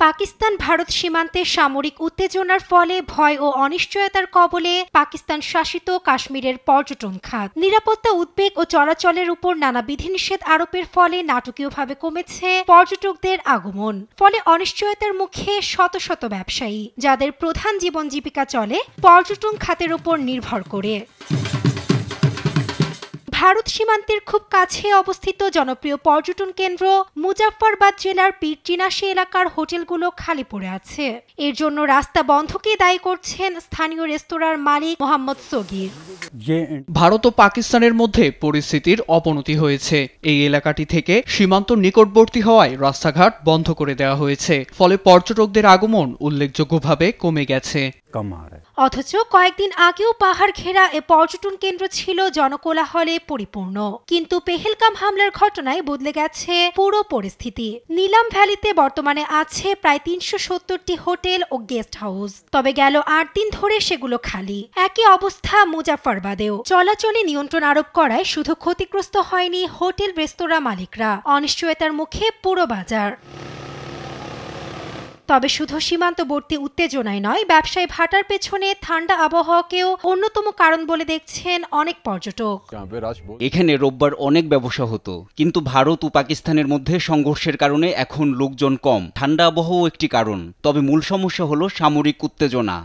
পাকিস্তান ভারত সীমান্তে সামরিক উত্তেজনার ফলে ভয় ও অনিশ্চয়তার কবলে পাকিস্তান শাসিত কাশ্মীরের পর্যটন খাত। নিরাপত্তা উদ্বেগ ও চলাচলের উপর নানা বিধিনিষেধ আরোপের ফলে নাটকীয়ভাবে কমেছে পর্যটকদের আগমন। ফলে অনিশ্চয়তার মুখে শত শত ব্যবসায়ী, যাদের প্রধান জীবন জীবিকা চলে পর্যটন খাতের উপর নির্ভর করে। ভারত সীমান্তের খুব কাছে অবস্থিত জনপ্রিয় পর্যটন কেন্দ্র মুজাফফরবাদ জেলার পীরচিনাশী এলাকার হোটেলগুলো খালি পড়ে আছে। এর জন্য রাস্তা বন্ধকে দায়ী করছেন স্থানীয় রেস্তোরাঁর মালিক মোহাম্মদ সগির। ভারত ও পাকিস্তানের মধ্যে পরিস্থিতির অবনতি হয়েছে। এই এলাকাটি থেকে সীমান্ত নিকটবর্তী হওয়ায় রাস্তাঘাট বন্ধ করে দেওয়া হয়েছে। ফলে পর্যটকদের আগমন উল্লেখযোগ্যভাবে কমে গেছে। অথচ কয়েকদিন আগেও পাহাড় ঘেরা এ পর্যটন কেন্দ্র ছিল জনকোলাহলে পরিপূর্ণ। কিন্তু পেহেলগাম হামলার ঘটনায় বদলে গেছে পুরো পরিস্থিতি। নীলাম ভ্যালিতে বর্তমানে আছে প্রায় ৩৭০টি হোটেল ও গেস্ট হাউস। তবে গেল ৮ দিন ধরে সেগুলো খালি। একই অবস্থা মুজাফফরবাদেও। চলাচলে নিয়ন্ত্রণ আরোপ করায় শুধু ক্ষতিগ্রস্ত হয়নি হোটেল রেস্তোরাঁ মালিকরা, অনিশ্চয়তার মুখে পুরো বাজার। তবে শুধু সীমান্তবর্তী উত্তেজনায় নয়, ব্যবসায়ী ভাটার পেছনে ঠান্ডা আবহাওয়াকেও অন্যতম কারণ বলে দেখছেন অনেক পর্যটক। এখানে রোববার অনেক ব্যবসা হতো, কিন্তু ভারত ও পাকিস্তানের মধ্যে সংঘর্ষের কারণে এখন লোকজন কম। ঠান্ডা আবহাওয়াও একটি কারণ, তবে মূল সমস্যা হলো সামরিক উত্তেজনা।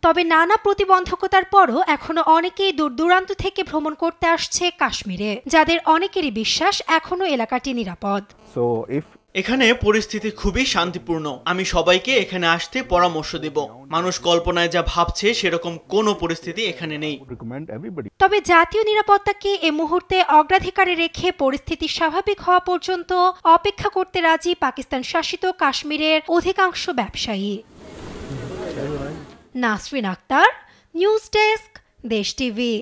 তবে নানা প্রতিবন্ধকতার পরও এখনো অনেকেই দূর দূরান্ত থেকে ভ্রমণ করতে আসছে কাশ্মীরে, যাদের অনেকেরই বিশ্বাস এখনো এলাকাটি নিরাপদ। এখানে পরিস্থিতি খুবই শান্তিপূর্ণ। আমি সবাইকে এখানে আসতে পরামর্শ দেব। মানুষ কল্পনায় যা ভাবছে সেরকম কোনো পরিস্থিতি এখানে নেই। তবে জাতীয় নিরাপত্তাকে এ মুহূর্তে অগ্রাধিকারে রেখে পরিস্থিতি স্বাভাবিক হওয়া পর্যন্ত অপেক্ষা করতে রাজি পাকিস্তান শাসিত কাশ্মীরের অধিকাংশ ব্যবসায়ী। নাসরিন আক্তার, নিউজ ডেস্ক, দেশ টিভি।